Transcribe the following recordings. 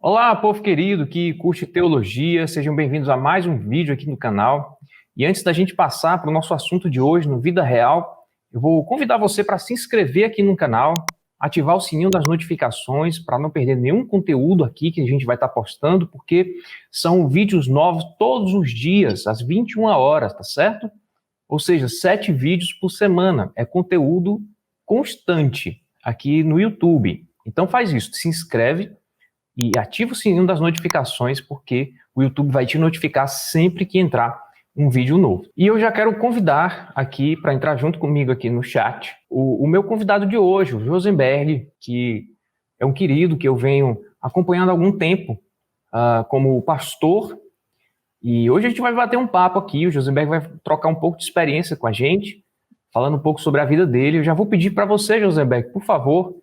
Olá, povo querido que curte teologia, sejam bem-vindos a mais um vídeo aqui no canal. E antes da gente passar para o nosso assunto de hoje, no Vida Real, eu vou convidar você para se inscrever aqui no canal, ativar o sininho das notificações para não perder nenhum conteúdo aqui que a gente vai estar postando, porque são vídeos novos todos os dias, às 21 horas, tá certo? Ou seja, 7 vídeos por semana. É conteúdo constante aqui no YouTube. Então faz isso, se inscreve e ativa o sininho das notificações, porque o YouTube vai te notificar sempre que entrar um vídeo novo. E eu já quero convidar aqui, para entrar junto comigo aqui no chat, o meu convidado de hoje, o Josenberg, que é um querido que eu venho acompanhando há algum tempo como pastor. E hoje a gente vai bater um papo aqui, o Josenberg vai trocar um pouco de experiência com a gente, falando um pouco sobre a vida dele. Eu já vou pedir para você, Josenberg, por favor,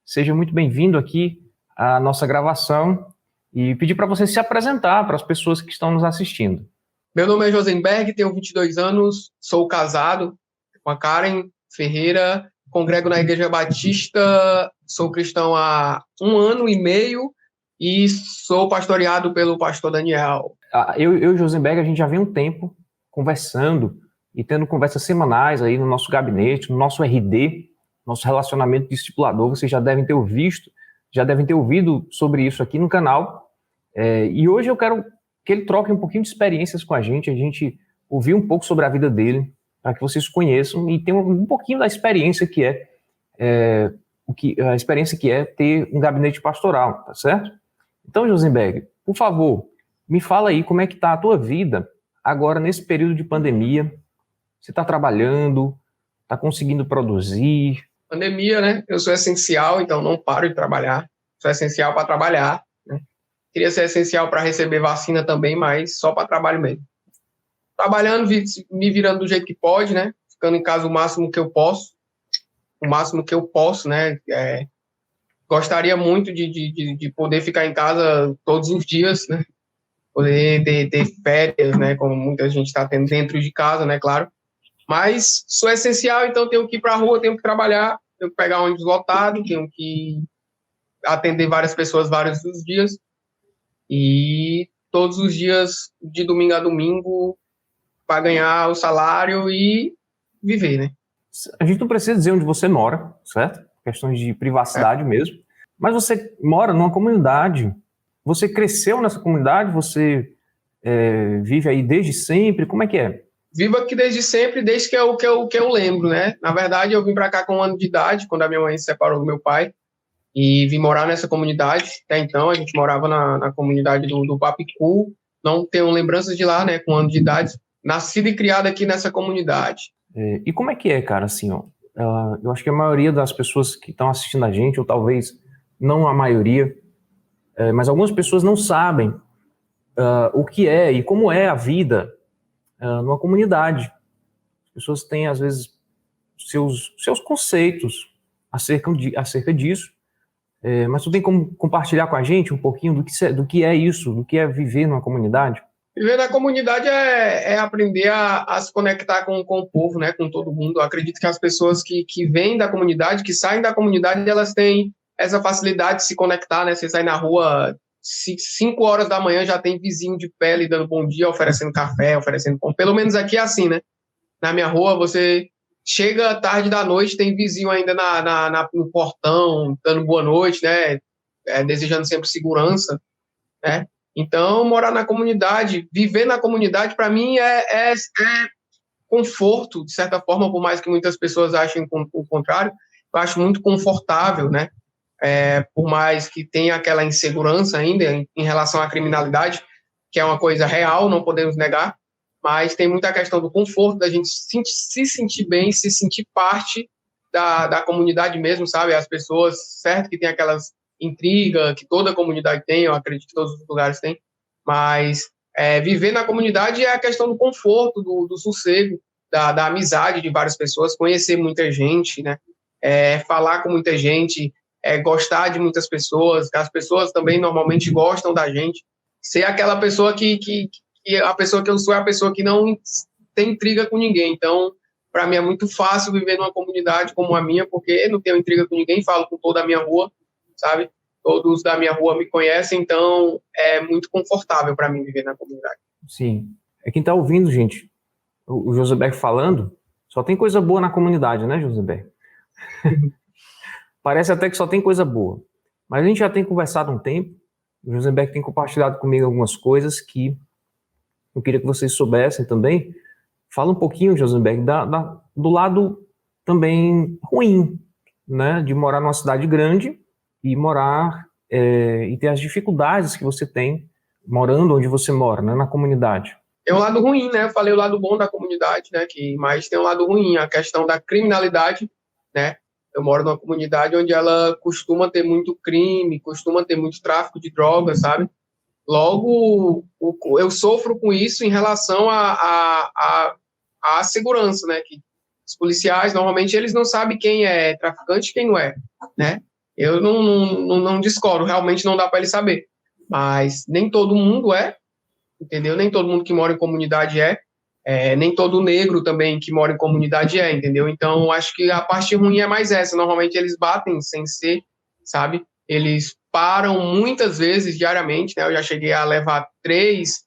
seja muito bem-vindo aqui à nossa gravação e pedir para você se apresentar para as pessoas que estão nos assistindo. Meu nome é Josenberg, tenho 22 anos, sou casado com a Karen Ferreira, congrego na Igreja Batista, sou cristão há 1 ano e meio e sou pastoreado pelo pastor Daniel. Eu e o Josenberg, a gente já vem um tempo conversando e tendo conversas semanais aí no nosso gabinete, no nosso RD, nosso relacionamento discipulador. Vocês já devem ter ouvido sobre isso aqui no canal. E hoje eu quero que ele troque um pouquinho de experiências com a gente ouvir um pouco sobre a vida dele, para que vocês conheçam e tenham um pouquinho da experiência a experiência que é ter um gabinete pastoral, tá certo? Então, Josenberg, por favor, me fala aí como é que está a tua vida agora nesse período de pandemia. Você está trabalhando, está conseguindo produzir? Pandemia, né? Eu sou essencial, então não paro de trabalhar. Sou essencial para trabalhar, né? Queria ser essencial para receber vacina também, mas só para trabalho mesmo. Trabalhando, me virando do jeito que pode, né? Ficando em casa o máximo que eu posso. Né? Gostaria muito de poder ficar em casa todos os dias, né? Poder ter férias, né? Como muita gente está tendo dentro de casa, né? Claro. Mas sou essencial, então tenho que ir para a rua, tenho que trabalhar, tenho que pegar ônibus lotado, tenho que atender várias pessoas vários dos dias. E todos os dias, de domingo a domingo, para ganhar o salário e viver, né? A gente não precisa dizer onde você mora, certo? Questões de privacidade mesmo. Mas você mora numa comunidade, você cresceu nessa comunidade, você vive aí desde sempre, como é que é? Vivo aqui desde sempre, desde que eu lembro, né? Na verdade, eu vim para cá com 1 ano de idade, quando a minha mãe se separou do meu pai, e vim morar nessa comunidade. Até então, a gente morava na comunidade do Papicu, não tenho lembranças de lá, né? Com 1 ano de idade, nascido e criado aqui nessa comunidade. E como é que é, cara, assim, ó? Eu acho que a maioria das pessoas que estão assistindo a gente, ou talvez não a maioria, mas algumas pessoas não sabem o que é e como é a vida numa comunidade. As pessoas têm, às vezes, seus conceitos acerca disso, mas tu tem como compartilhar com a gente um pouquinho do que é isso, do que é viver numa comunidade? Viver na comunidade é aprender a se conectar com o povo, né, com todo mundo. Eu acredito que as pessoas que vêm da comunidade, que saem da comunidade, elas têm essa facilidade de se conectar, né? Você sai na rua, 5 horas da manhã já tem vizinho de pé lhe dando bom dia, oferecendo café, oferecendo pão. Pelo menos aqui é assim, né? Na minha rua, você chega tarde da noite, tem vizinho ainda no portão, dando boa noite, né? Desejando sempre segurança, né? Então, morar na comunidade, viver na comunidade, para mim, é conforto, de certa forma, por mais que muitas pessoas achem o contrário, eu acho muito confortável, né? Por mais que tenha aquela insegurança ainda em relação à criminalidade, que é uma coisa real, não podemos negar, mas tem muita questão do conforto, da gente se sentir bem, se sentir parte da comunidade mesmo, sabe? As pessoas, certo que tem aquelas intriga que toda comunidade tem, eu acredito que todos os lugares têm, mas viver na comunidade é a questão do conforto, do sossego, da amizade de várias pessoas, conhecer muita gente, né? Falar com muita gente, gostar de muitas pessoas, que as pessoas também normalmente gostam da gente, ser aquela pessoa que a pessoa que eu sou é a pessoa que não tem intriga com ninguém. Então, para mim é muito fácil viver numa comunidade como a minha, porque não tenho intriga com ninguém, falo com toda a minha rua, sabe? todos da minha rua me conhecem, então é muito confortável para mim viver na comunidade. Sim. Quem está ouvindo, gente, o Josenberg falando, só tem coisa boa na comunidade, né, Josenberg? Parece até que só tem coisa boa. Mas a gente já tem conversado um tempo, o Josenberg tem compartilhado comigo algumas coisas que eu queria que vocês soubessem também. Fala um pouquinho, Josenberg, do lado também ruim, né, de morar numa cidade grande e morar e ter as dificuldades que você tem morando onde você mora, né, na comunidade. Tem um lado ruim, né? Eu falei o lado bom da comunidade, né? Mas tem um lado ruim, a questão da criminalidade, né? Eu moro numa comunidade onde ela costuma ter muito crime, costuma ter muito tráfico de drogas, sabe? Logo, eu sofro com isso em relação à segurança, né? Que os policiais, normalmente, eles não sabem quem é traficante e quem não é, né? Eu não discordo, realmente não dá para ele saber. Mas nem todo mundo entendeu? Nem todo mundo que mora em comunidade nem todo negro também que mora em comunidade entendeu? Então, acho que a parte ruim é mais essa. Normalmente, eles batem sem ser, sabe? Eles param muitas vezes diariamente, né? Eu já cheguei a levar três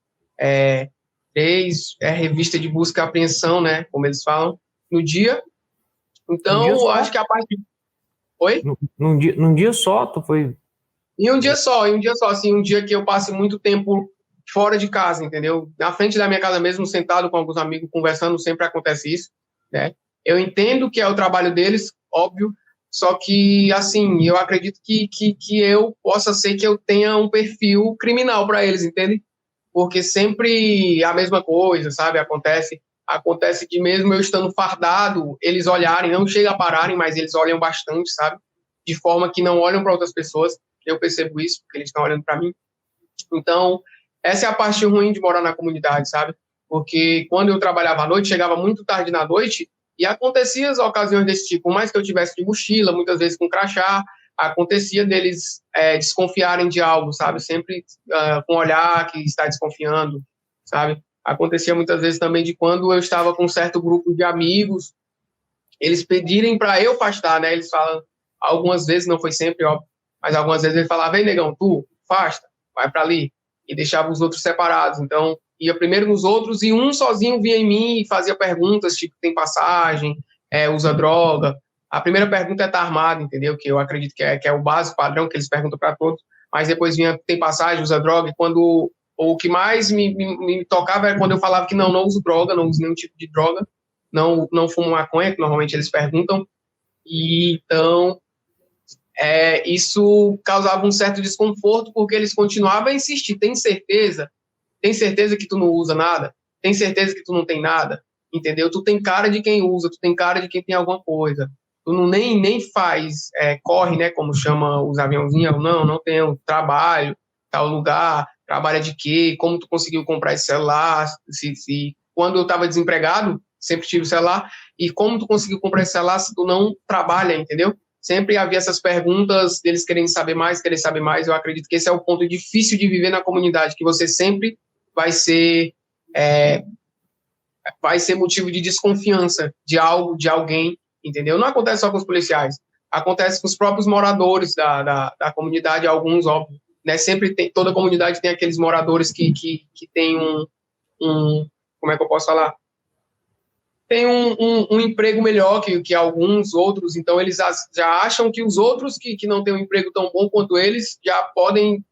revistas de busca e apreensão, né? Como eles falam, no dia. Então, eu acho que a parte... Oi? Num dia só, tu foi... Em um dia só, assim, um dia que eu passe muito tempo fora de casa, entendeu? Na frente da minha casa mesmo, sentado com alguns amigos, conversando, sempre acontece isso, né? Eu entendo que é o trabalho deles, óbvio, só que, assim, eu acredito que eu possa ser que eu tenha um perfil criminal para eles, entende? Porque sempre a mesma coisa, sabe? Acontece que mesmo eu estando fardado, eles olharem, não chega a pararem, mas eles olham bastante, sabe? De forma que não olham para outras pessoas. Eu percebo isso, porque eles estão olhando para mim. Então, essa é a parte ruim de morar na comunidade, sabe? Porque quando eu trabalhava à noite, chegava muito tarde na noite e acontecia as ocasiões desse tipo. Por mais que eu tivesse de mochila, muitas vezes com crachá, acontecia deles desconfiarem de algo, sabe? Sempre com um olhar que está desconfiando, sabe? Acontecia muitas vezes também de quando eu estava com um certo grupo de amigos, eles pedirem para eu afastar, né? Eles falam, algumas vezes, não foi sempre, óbvio, mas algumas vezes ele falava, vem, negão, tu, afasta, vai para ali, e deixava os outros separados. Então, ia primeiro nos outros e um sozinho vinha em mim e fazia perguntas, tipo, tem passagem, usa droga. A primeira pergunta é estar armado, entendeu? Que eu acredito que é o básico, padrão, que eles perguntam para todos, mas depois vinha, tem passagem, usa droga, e quando o que mais me tocava era quando eu falava que não uso droga, não uso nenhum tipo de droga, não fumo maconha, que normalmente eles perguntam, e então isso causava um certo desconforto, porque eles continuavam a insistir, tem certeza? Tem certeza que tu não usa nada? Tem certeza que tu não tem nada? Entendeu? Tu tem cara de quem usa, tu tem cara de quem tem alguma coisa. Tu não nem faz, corre, né, como chama os aviãozinhos, não tenho trabalho, tal lugar, trabalha de quê? Como tu conseguiu comprar esse celular? Se quando eu estava desempregado, sempre tive celular, e como tu conseguiu comprar esse celular se tu não trabalha, entendeu? Sempre havia essas perguntas deles querem saber mais. Eu acredito que esse é o ponto difícil de viver na comunidade, que você sempre vai ser motivo de desconfiança de algo, de alguém, entendeu? Não acontece só com os policiais, acontece com os próprios moradores da comunidade, alguns, óbvio, né? Sempre tem, toda comunidade tem aqueles moradores que tem como é que eu posso falar? Tem um emprego melhor que alguns outros, então eles já acham que os outros que não têm um emprego tão bom quanto eles já podem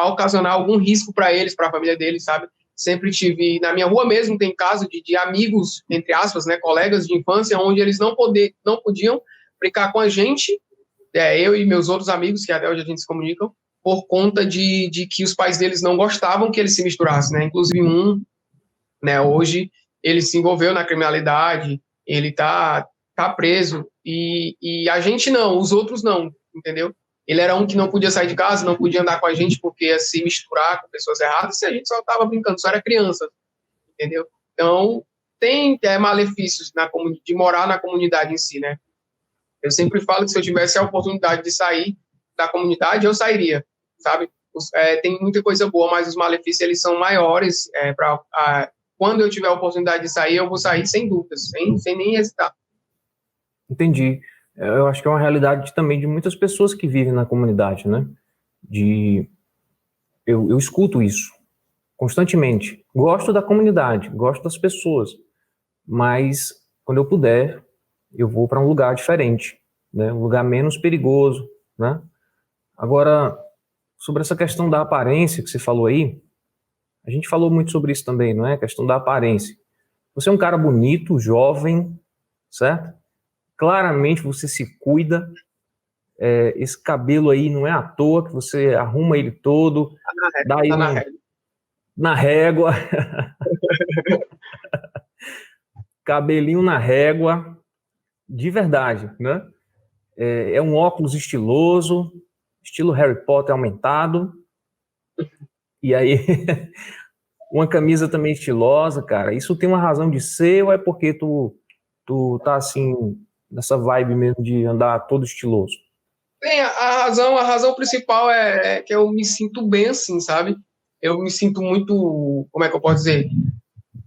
ocasionar algum risco para eles, para a família deles, sabe? Sempre tive, na minha rua mesmo, tem caso de amigos, entre aspas, né, colegas de infância, onde eles não podiam brincar com a gente, eu e meus outros amigos, que até hoje a gente se comunica, por conta de que os pais deles não gostavam que eles se misturassem, né? Inclusive né, hoje ele se envolveu na criminalidade, ele tá preso, e a gente não, os outros não, entendeu? Ele era um que não podia sair de casa, não podia andar com a gente porque ia se misturar com pessoas erradas, e a gente só estava brincando, só era criança, entendeu? Então, tem malefícios de morar na comunidade em si, né? Eu sempre falo que se eu tivesse a oportunidade de sair da comunidade, eu sairia, sabe? Tem muita coisa boa, mas os malefícios, eles são maiores. Quando eu tiver a oportunidade de sair, eu vou sair sem dúvidas, sem nem hesitar. Entendi. Eu acho que é uma realidade também de muitas pessoas que vivem na comunidade, né? Eu escuto isso constantemente. Gosto da comunidade, gosto das pessoas, mas quando eu puder, eu vou para um lugar diferente, né? Um lugar menos perigoso, né? Agora, sobre essa questão da aparência que você falou aí, a gente falou muito sobre isso também, não é? A questão da aparência. Você é um cara bonito, jovem, certo? Claramente você se cuida. Esse cabelo aí não é à toa que você arruma ele todo, dá aí Tá na régua. na régua, cabelinho na régua, de verdade, né? É um óculos estiloso, estilo Harry Potter aumentado, e aí uma camisa também estilosa, cara. Isso tem uma razão de ser ou é porque tu tá assim, nessa vibe mesmo de andar todo estiloso? Bem, a razão principal é que eu me sinto bem assim, sabe? Eu me sinto muito, como é que eu posso dizer?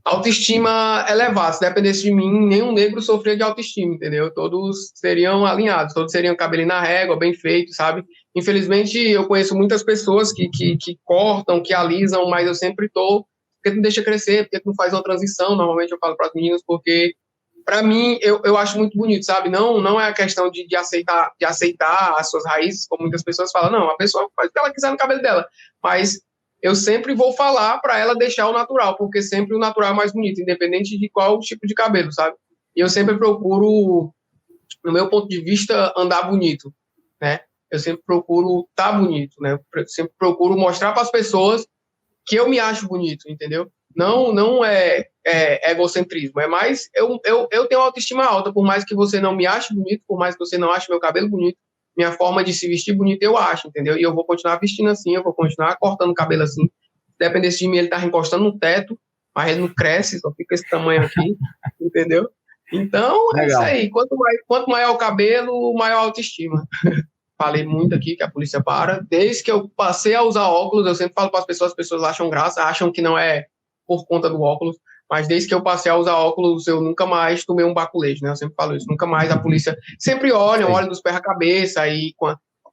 Autoestima elevada. Se dependesse de mim, nenhum negro sofria de autoestima, entendeu? Todos seriam alinhados, todos seriam cabelinho na régua, bem feito, sabe? Infelizmente, eu conheço muitas pessoas que cortam, que alisam, mas eu sempre tô, porque tu não deixa crescer, porque tu não faz uma transição, normalmente eu falo para as meninas, porque para mim, eu acho muito bonito, sabe? Não é a questão de aceitar as suas raízes, como muitas pessoas falam. Não, a pessoa faz o que ela quiser no cabelo dela. Mas eu sempre vou falar para ela deixar o natural, porque sempre o natural é mais bonito, independente de qual tipo de cabelo, sabe? E eu sempre procuro, no meu ponto de vista, andar bonito, né? Eu sempre procuro estar bonito, né? Eu sempre procuro mostrar para as pessoas que eu me acho bonito, entendeu? Não é egocentrismo, é mais eu tenho autoestima alta, por mais que você não me ache bonito, por mais que você não ache meu cabelo bonito, minha forma de se vestir bonito eu acho, entendeu? E eu vou continuar vestindo assim, eu vou continuar cortando o cabelo assim. Dependesse de mim, ele tá encostando no teto, mas ele não cresce, só fica esse tamanho aqui, entendeu? Então é isso Legal. aí. Quanto maior o cabelo, maior a autoestima. Falei muito aqui que a polícia para. Desde que eu passei a usar óculos, eu sempre falo para as pessoas acham graça, acham que não é por conta do óculos, mas desde que eu passei a usar óculos, eu nunca mais tomei um baculejo, né? Eu sempre falo isso, nunca mais a polícia sempre olha dos pés à cabeça, aí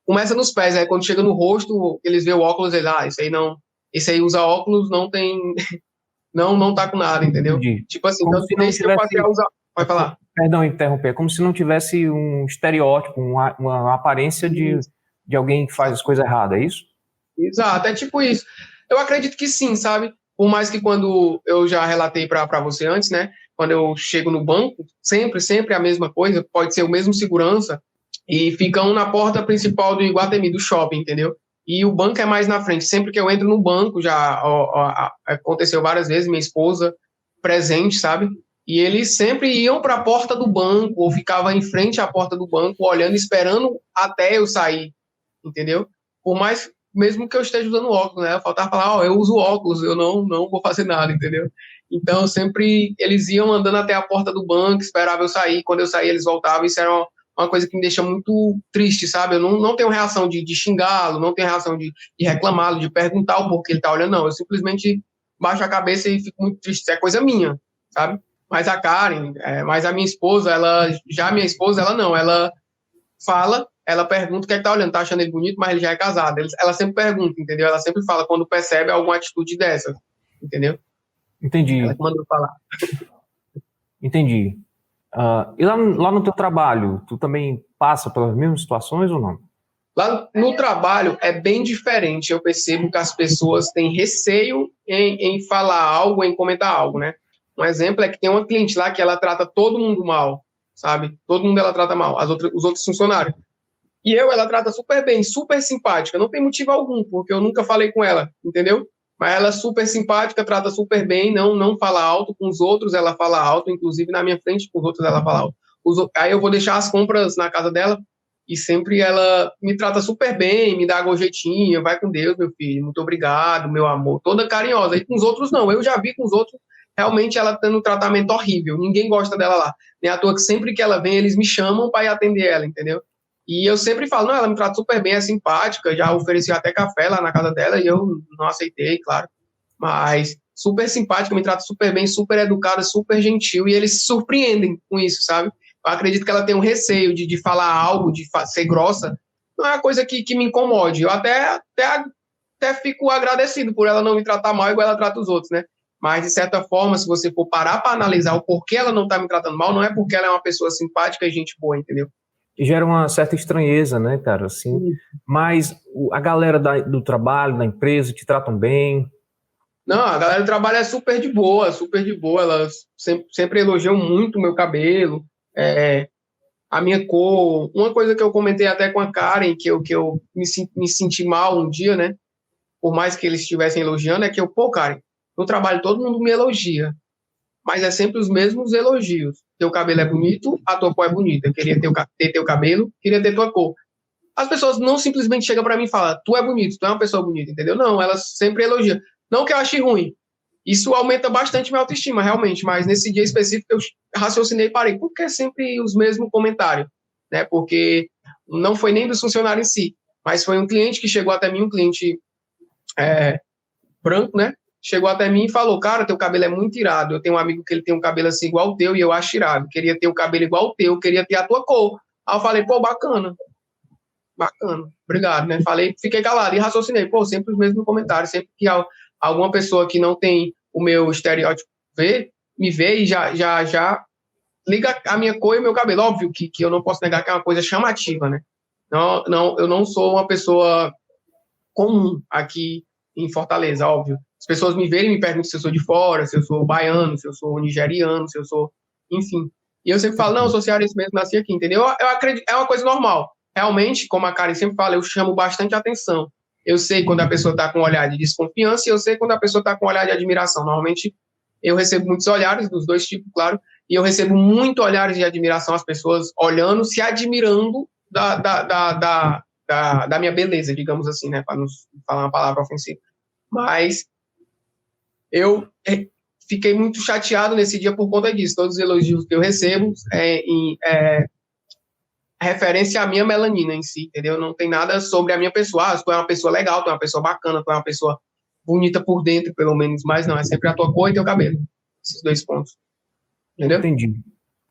começa nos pés, aí quando chega no rosto, eles veem o óculos, eles, isso aí não, esse aí usa óculos, não tem, não tá com nada, entendeu? Entendi. Tipo assim, Como então, se não desde que eu passei tivesse, a usar, pode falar. perdão interromper, como se não tivesse um estereótipo, uma aparência de alguém que faz as coisas erradas, é isso? Exato, é tipo isso. Eu acredito que sim, sabe? Por mais que quando eu já relatei para você antes, né? Quando eu chego no banco, sempre a mesma coisa, pode ser o mesmo segurança, e ficam na porta principal do Iguatemi, do shopping, entendeu? E o banco é mais na frente. Sempre que eu entro no banco, já aconteceu várias vezes, minha esposa presente, sabe? E eles sempre iam para a porta do banco, ou ficava em frente à porta do banco, olhando, esperando até eu sair, entendeu? Por mais, mesmo que eu esteja usando óculos, né? Faltava falar, eu uso óculos, eu não vou fazer nada, entendeu? Então, sempre eles iam andando até a porta do banco, esperavam eu sair, quando eu saía eles voltavam, isso era uma coisa que me deixa muito triste, sabe? Eu não tenho reação de xingá-lo, não tenho reação de reclamá-lo, de perguntar o porquê ele tá olhando, não. Eu simplesmente baixo a cabeça e fico muito triste, isso é coisa minha, sabe? Mas a Karen, mas a minha esposa, já a minha esposa, ela não, ela fala, ela pergunta o que é que tá olhando, tá achando ele bonito, mas ele já é casado. Ela sempre pergunta, entendeu? Ela sempre fala quando percebe alguma atitude dessa, entendeu? Ela Entendi, que mandou falar. entendi. E lá no teu trabalho, tu também passa pelas mesmas situações ou não? Lá no trabalho é bem diferente. Eu percebo que as pessoas têm receio em falar algo, em comentar algo, né? Um exemplo é que tem uma cliente lá que ela trata todo mundo mal, sabe? Todo mundo ela trata mal, os outros funcionários. E ela trata super bem, super simpática. Não tem motivo algum, porque eu nunca falei com ela, entendeu? Mas ela é super simpática, trata super bem, não fala alto com os outros, ela fala alto, inclusive na minha frente com os outros ela fala alto. Aí eu vou deixar as compras na casa dela e sempre ela me trata super bem, me dá gorjetinha, vai com Deus, meu filho, muito obrigado, meu amor, toda carinhosa. E com os outros não, eu já vi com os outros realmente ela tendo um tratamento horrível, ninguém gosta dela lá. Nem à toa que sempre que ela vem, eles me chamam para ir atender ela, entendeu? E eu sempre falo, não, ela me trata super bem, é simpática, já ofereci até café lá na casa dela e eu não aceitei, claro. Mas super simpática, me trata super bem, super educada, super gentil, e eles se surpreendem com isso, sabe? eu acredito que ela tem um receio de falar algo, de ser grossa, não é uma coisa que me incomode. Eu até fico agradecido por ela não me tratar mal igual ela trata os outros, né? Mas, de certa forma, se você for parar para analisar o porquê ela não está me tratando mal, não é porque ela é uma pessoa simpática e gente boa, entendeu? E gera uma certa estranheza, né, cara, assim. Mas a galera do trabalho, da empresa, te tratam bem? Não, a galera do trabalho é super de boa, super de boa. Elas sempre elogiam muito o meu cabelo, a minha cor. Uma coisa que eu comentei até com a Karen, que eu me senti mal um dia, né? Por mais que eles estivessem elogiando, é que pô, Karen, no trabalho todo mundo me elogia, mas é sempre os mesmos elogios. Teu cabelo é bonito, a tua cor é bonita. Eu queria ter teu cabelo, queria ter tua cor. As pessoas não simplesmente chegam para mim e falam, tu é bonito, tu é uma pessoa bonita, entendeu? Não, elas sempre elogiam. Não que eu ache ruim. Isso aumenta bastante minha autoestima, realmente, mas nesse dia específico eu raciocinei e parei. Por que sempre os mesmos comentários? Né? Porque não foi nem dos funcionários em si, mas foi um cliente que chegou até mim, um cliente branco, né? Chegou até mim e falou, cara, teu cabelo é muito irado. Eu tenho um amigo que ele tem um cabelo assim igual o teu e eu acho irado. Queria ter o cabelo igual o teu, queria ter a tua cor. Aí eu falei, pô, bacana, obrigado, né? Fiquei calado e raciocinei, pô, sempre os mesmos comentários, sempre que alguma pessoa que não tem o meu estereótipo me vê e já liga a minha cor e o meu cabelo. Óbvio que eu não posso negar que é uma coisa chamativa, né? Não, eu não sou uma pessoa comum aqui em Fortaleza, óbvio. As pessoas me verem e me perguntam se eu sou de fora, se eu sou baiano, se eu sou nigeriano, se eu sou... Enfim. E eu sempre falo, não, eu sou cearense mesmo, nasci aqui, entendeu? Eu acredito, é uma coisa normal. Realmente, como a Karen sempre fala, eu chamo bastante atenção. Eu sei quando a pessoa está com um olhar de desconfiança e eu sei quando a pessoa está com um olhar de admiração. Normalmente, eu recebo muitos olhares, dos dois tipos, claro, e eu recebo muito olhares de admiração, as pessoas olhando, se admirando da minha beleza, digamos assim, né, para não falar uma palavra ofensiva. Mas eu fiquei muito chateado nesse dia por conta disso. Todos os elogios que eu recebo referência à minha melanina em si, entendeu? Não tem nada sobre a minha pessoa. Tu é uma pessoa legal, tu é uma pessoa bacana, tu é uma pessoa bonita por dentro, pelo menos, mas não, é sempre a tua cor e teu cabelo. Esses dois pontos. Entendeu? Entendi.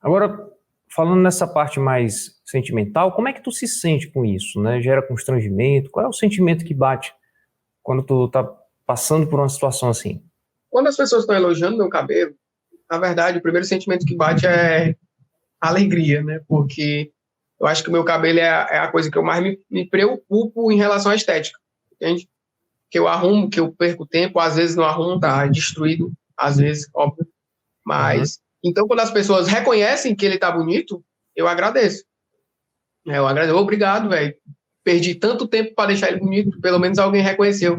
Agora, falando nessa parte mais sentimental, como é que tu se sente com isso, né? Gera constrangimento? Qual é o sentimento que bate quando tu tá passando por uma situação assim? Quando as pessoas estão elogiando meu cabelo, na verdade, o primeiro sentimento que bate é alegria, né? Porque eu acho que o meu cabelo é a coisa que eu mais me preocupo em relação à estética, entende? Que eu arrumo, que eu perco tempo, às vezes não arrumo, tá destruído, às vezes, óbvio. Mas, então, quando as pessoas reconhecem que ele tá bonito, eu agradeço. Eu agradeço, obrigado, velho. Perdi tanto tempo para deixar ele bonito, pelo menos alguém reconheceu,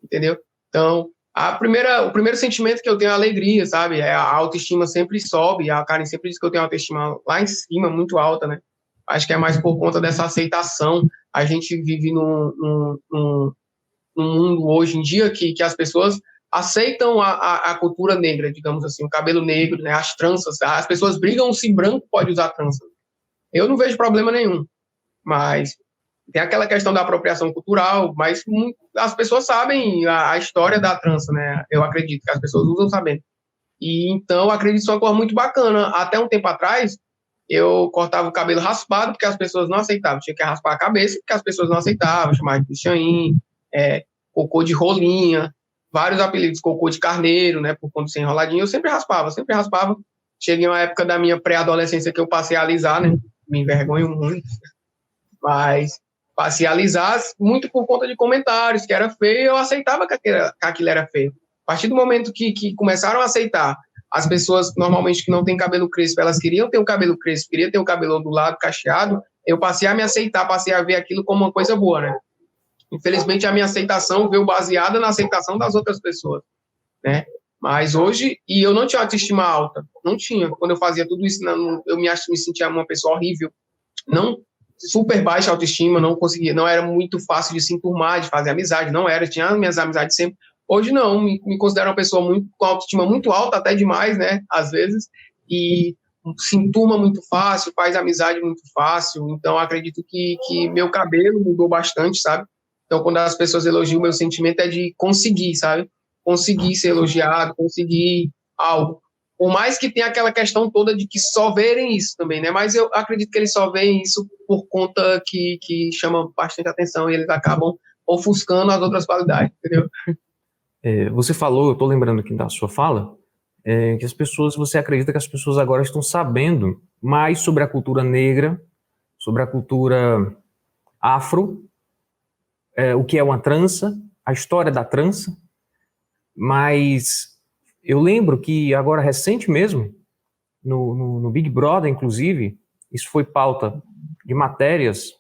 entendeu? Então, o primeiro sentimento que eu tenho é alegria, sabe? A autoestima sempre sobe, a Karen sempre diz que eu tenho autoestima lá em cima, muito alta, né? Acho que é mais por conta dessa aceitação. A gente vive num mundo hoje em dia que as pessoas aceitam a cultura negra, digamos assim, o cabelo negro, né, as tranças. As pessoas brigam se branco pode usar trança. Eu não vejo problema nenhum, mas tem aquela questão da apropriação cultural, mas as pessoas sabem a história da trança, né? Eu acredito que as pessoas usam sabendo. E então, acredito que é uma cor muito bacana. Até um tempo atrás, eu cortava o cabelo raspado porque as pessoas não aceitavam. Tinha que raspar a cabeça porque as pessoas não aceitavam, chamavam de pichain, cocô de rolinha, vários apelidos, cocô de carneiro, né, por conta de ser enroladinho. Eu sempre raspava, sempre raspava. Cheguei uma época da minha pré-adolescência que eu passei a alisar, né, me envergonho muito, mas passei a alisar muito por conta de comentários, que era feio, eu aceitava que aquilo era feio. A partir do momento que começaram a aceitar, as pessoas normalmente que não têm cabelo crespo, elas queriam ter um cabelo crespo, queriam ter um cabelo ondulado, cacheado, eu passei a me aceitar, passei a ver aquilo como uma coisa boa, né? Infelizmente, a minha aceitação veio baseada na aceitação das outras pessoas, né? Mas hoje, e eu não tinha autoestima alta, não tinha. Quando eu fazia tudo isso, eu me sentia uma pessoa horrível, não super baixa autoestima, não conseguia, não era muito fácil de se enturmar, de fazer amizade, não era, tinha minhas amizades sempre. Hoje não, me considero uma pessoa com autoestima muito alta, até demais, né, às vezes, e se enturma muito fácil, faz amizade muito fácil, então acredito que meu cabelo mudou bastante, sabe? Então, quando as pessoas elogiam, o meu sentimento é de conseguir, sabe? Conseguir ser elogiado, conseguir algo. Por mais que tenha aquela questão toda de que só verem isso também, né? Mas eu acredito que eles só veem isso por conta que chama bastante atenção e eles acabam ofuscando as outras qualidades, entendeu? Você falou, eu estou lembrando aqui da sua fala, que você acredita que as pessoas agora estão sabendo mais sobre a cultura negra, sobre a cultura afro, o que é uma trança, a história da trança, mas eu lembro que agora recente mesmo, no Big Brother, inclusive, isso foi pauta de matérias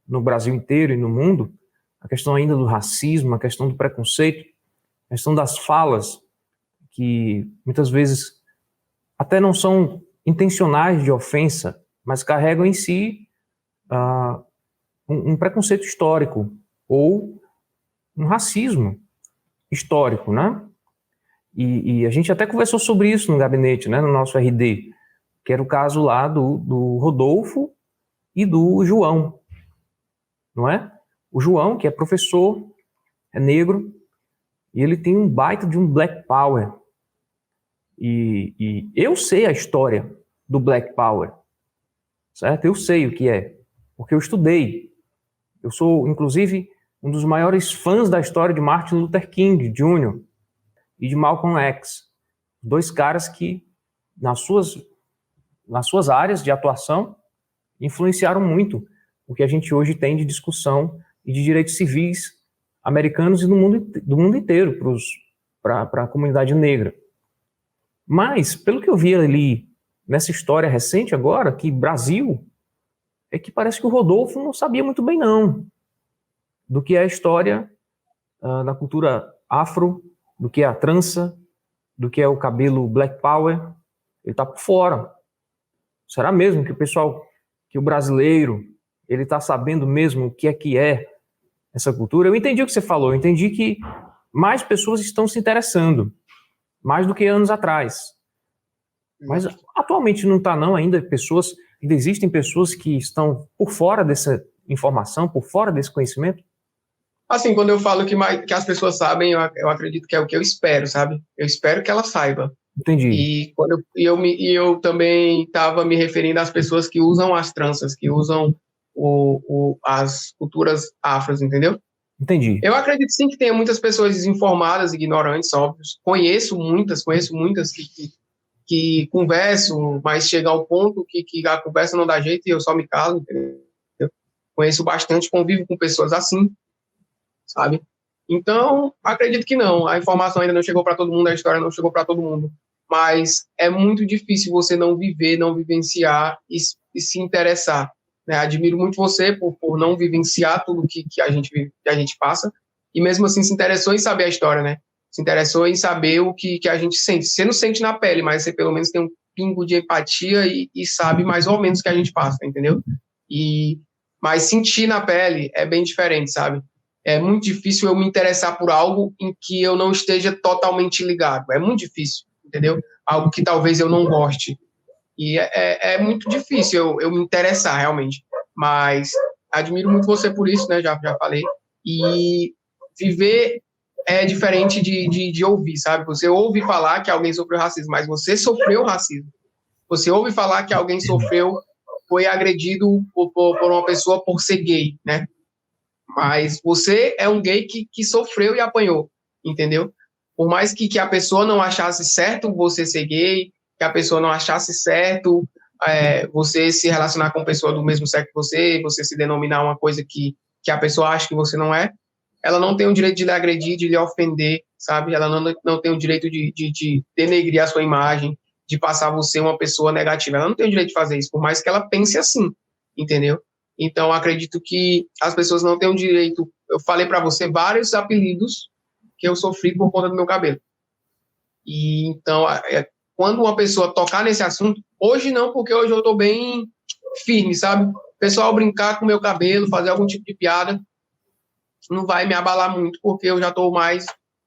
no Brasil inteiro e no mundo, a questão ainda do racismo, a questão do preconceito, a questão das falas, que muitas vezes até não são intencionais de ofensa, mas carregam em si um preconceito histórico ou um racismo histórico, né? E a gente até conversou sobre isso no gabinete, né, no nosso RD, que era o caso lá do Rodolfo e do João, não é? O João, que é professor, é negro, e ele tem um baita de um Black Power. E eu sei a história do Black Power, certo? Eu sei o que é, porque eu estudei. Eu sou, inclusive, um dos maiores fãs da história de Martin Luther King Jr. e de Malcolm X. Dois caras que, nas suas áreas de atuação, influenciaram muito o que a gente hoje tem de discussão e de direitos civis americanos e do mundo inteiro para a comunidade negra. Mas, pelo que eu vi ali nessa história recente agora, que Brasil, é que parece que o Rodolfo não sabia muito bem, não, do que é a história da cultura afro, do que é a trança, do que é o cabelo Black Power. Ele está por fora. Será mesmo que o brasileiro, ele está sabendo mesmo o que é essa cultura? Eu entendi o que você falou, eu entendi que mais pessoas estão se interessando, mais do que anos atrás. Mas atualmente não está não, ainda existem pessoas que estão por fora dessa informação, por fora desse conhecimento? Assim, quando eu falo que as pessoas sabem, eu acredito que é o que eu espero, sabe? Eu espero que ela saiba. Entendi. Eu também estava me referindo às pessoas que usam as tranças, que usam as culturas afros, entendeu? Entendi. Eu acredito sim que tenha muitas pessoas desinformadas, ignorantes, óbvios. Conheço muitas que converso, mas chega ao ponto que a conversa não dá jeito e eu só me calo, entendeu? Conheço bastante, convivo com pessoas assim, sabe? Então, acredito que não. A informação ainda não chegou para todo mundo, a história não chegou para todo mundo. Mas é muito difícil você não viver, não vivenciar e se interessar. Né? Admiro muito você por não vivenciar tudo que a gente passa. E mesmo assim se interessou em saber a história, né? Se interessou em saber o que a gente sente. Você não sente na pele, mas você pelo menos tem um pingo de empatia e sabe mais ou menos o que a gente passa, entendeu? Mas sentir na pele é bem diferente, sabe? É muito difícil eu me interessar por algo em que eu não esteja totalmente ligado. É muito difícil, entendeu? Algo que talvez eu não goste. E é muito difícil eu me interessar, realmente. Mas admiro muito você por isso, né? Já falei. E viver é diferente de ouvir, sabe? Você ouve falar que alguém sofreu racismo, mas você sofreu racismo. Você ouve falar que alguém foi agredido por uma pessoa por ser gay, né? Mas você é um gay que sofreu e apanhou, entendeu? Por mais que a pessoa não achasse certo você ser gay, que a pessoa não achasse certo você se relacionar com pessoa do mesmo sexo que você se denominar uma coisa que a pessoa acha que você não é, ela não tem o direito de lhe agredir, de lhe ofender, sabe? Ela não tem o direito de denegrir a sua imagem, de passar você uma pessoa negativa. Ela não tem o direito de fazer isso, por mais que ela pense assim, entendeu? Então, acredito que as pessoas não têm o direito. Eu falei para você vários apelidos que eu sofri por conta do meu cabelo. E então, quando uma pessoa tocar nesse assunto, hoje não, porque hoje eu estou bem firme, sabe? O pessoal brincar com o meu cabelo, fazer algum tipo de piada, não vai me abalar muito, porque eu já estou mais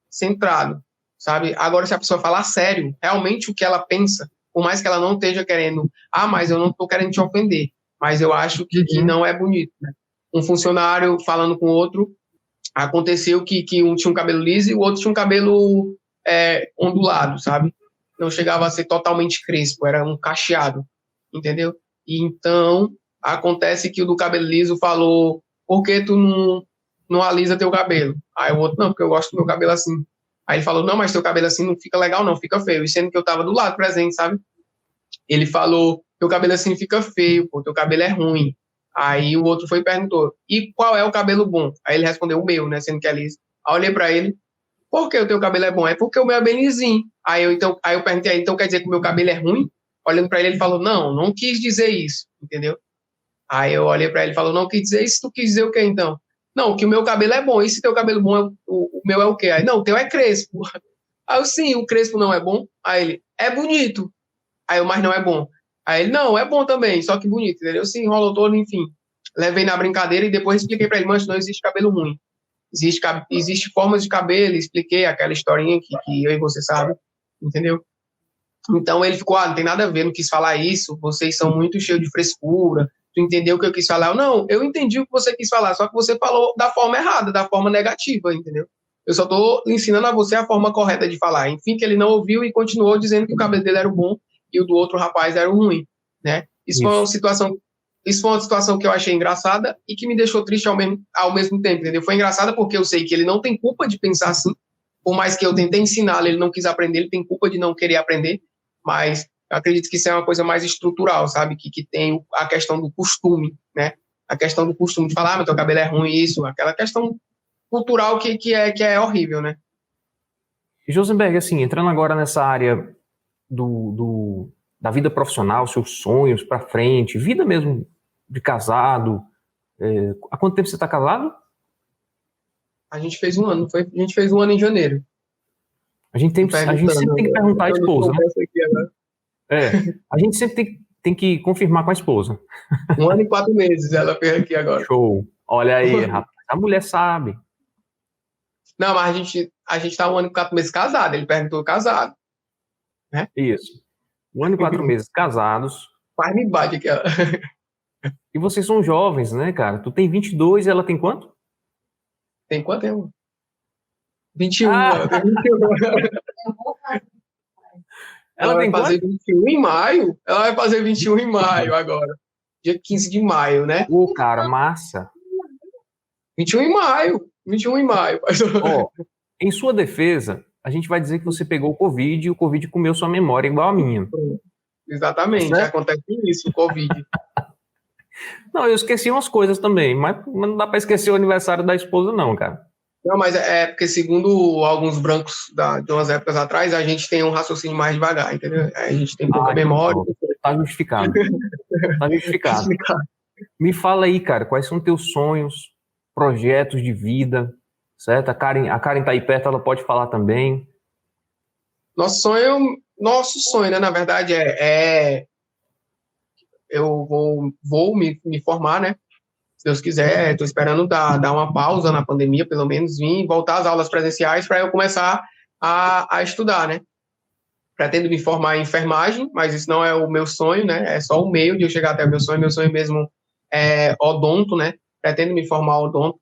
centrado, sabe? Agora, se a pessoa falar sério, realmente o que ela pensa, por mais que ela não esteja querendo, mas eu não estou querendo te ofender, mas eu acho que não é bonito, né? Um funcionário falando com outro, aconteceu que um tinha um cabelo liso e o outro tinha um cabelo ondulado, sabe? não chegava a ser totalmente crespo, era um cacheado, entendeu? E então, acontece que o do cabelo liso falou, por que tu não alisa teu cabelo? Aí o outro, não, porque eu gosto do meu cabelo assim. Aí ele falou, não, mas teu cabelo assim não fica legal não, fica feio. E sendo que eu tava do lado presente, sabe? Ele falou, teu cabelo assim fica feio, pô, teu cabelo é ruim. Aí o outro foi e perguntou, e qual é o cabelo bom? Aí ele respondeu, o meu, né, sendo que é liso. Aí eu olhei pra ele, por que o teu cabelo é bom? É porque o meu é bem lisinho. Aí eu perguntei, então quer dizer que o meu cabelo é ruim? Olhando pra ele ffalou, não quis dizer isso, entendeu? Aí eu olhei pra ele e falou, não quis dizer isso, tu quis dizer o quê então? Não, que o meu cabelo é bom, e se teu cabelo bom, o meu é o quê? Aí, não, o teu é crespo. Aí eu, sim, o crespo não é bom? Aí ele, é bonito. Aí eu, mas não é bom. Aí ele, não, é bom também, só que bonito, entendeu? Se enrolou todo, enfim. Levei na brincadeira e depois expliquei pra ele, mas não existe cabelo ruim. Existe formas de cabelo, expliquei aquela historinha que eu e você sabe, entendeu? Então ele ficou, não tem nada a ver, não quis falar isso, vocês são muito cheios de frescura, tu entendeu o que eu quis falar? Não, eu entendi o que você quis falar, só que você falou da forma errada, da forma negativa, entendeu? Eu só tô ensinando a você a forma correta de falar. Enfim, que ele não ouviu e continuou dizendo que o cabelo dele era o bom e o do outro rapaz era o ruim, né? Isso foi uma situação que eu achei engraçada e que me deixou triste ao mesmo tempo, entendeu? Foi engraçada porque eu sei que ele não tem culpa de pensar assim, por mais que eu tentei ensiná-lo, ele não quis aprender, ele tem culpa de não querer aprender, mas eu acredito que isso é uma coisa mais estrutural, sabe? Que tem a questão do costume, né? A questão do costume de falar, meu teu cabelo é ruim, isso, aquela questão cultural que é horrível, né? Josenberg, assim, entrando agora nessa área da vida profissional, seus sonhos para frente, vida mesmo de casado, há quanto tempo você está casado? A gente fez um ano, a gente fez um ano em janeiro. A gente sempre tem que perguntar à esposa, né? A gente sempre tem que confirmar com a esposa. 1 ano e 4 meses ela fez aqui agora. Show. Olha aí, rapaz. A mulher sabe. Não, mas a gente tá 1 ano e 4 meses casado. Ele perguntou casado. Né? Isso. 1 ano e 4 meses casados. Faz me bate aqui, ela. E vocês são jovens, né, cara? Tu tem 22 e ela tem quanto? Tem quanto tempo? 21. Ela tem 21. Ela vai fazer 21 em maio. Ela vai fazer 21 em maio agora. Dia 15 de maio, né? Cara, massa. 21 em maio. 21 em maio. Em sua defesa, a gente vai dizer que você pegou o Covid e o Covid comeu sua memória igual a minha. Exatamente, acontece isso, o Covid. Não, eu esqueci umas coisas também, mas não dá para esquecer o aniversário da esposa não, cara. Não, mas é porque segundo alguns brancos de umas épocas atrás, a gente tem um raciocínio mais devagar, entendeu? A gente tem pouca memória. Tá justificado. Tá justificado. Me fala aí, cara, quais são teus sonhos, projetos de vida, certo? A Karen tá aí perto, ela pode falar também. Nosso sonho, né, na verdade, eu vou me formar, né? Se Deus quiser, estou esperando dar uma pausa na pandemia, pelo menos, vir voltar às aulas presenciais para eu começar a estudar, né? Pretendo me formar em enfermagem, mas isso não é o meu sonho, né? É só o meio de eu chegar até o meu sonho. Meu sonho mesmo é odonto, né? Pretendo me formar odonto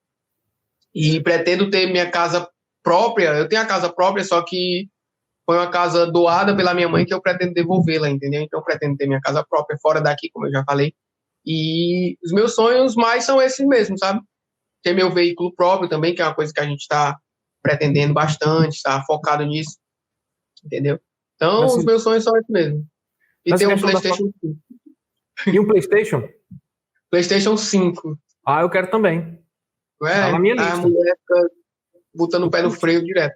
e pretendo ter minha casa própria. Eu tenho a casa própria, só que foi uma casa doada pela minha mãe que eu pretendo devolvê-la, entendeu? Então eu pretendo ter minha casa própria fora daqui, como eu já falei. E os meus sonhos mais são esses mesmos, sabe? Ter meu veículo próprio também, que é uma coisa que a gente está pretendendo bastante, está focado nisso, entendeu? Então, os meus sonhos são esses mesmos. E ter um PlayStation 5. E um PlayStation? PlayStation 5. Eu quero também. Tá na minha lista. A mulher fica botando o pé no freio direto.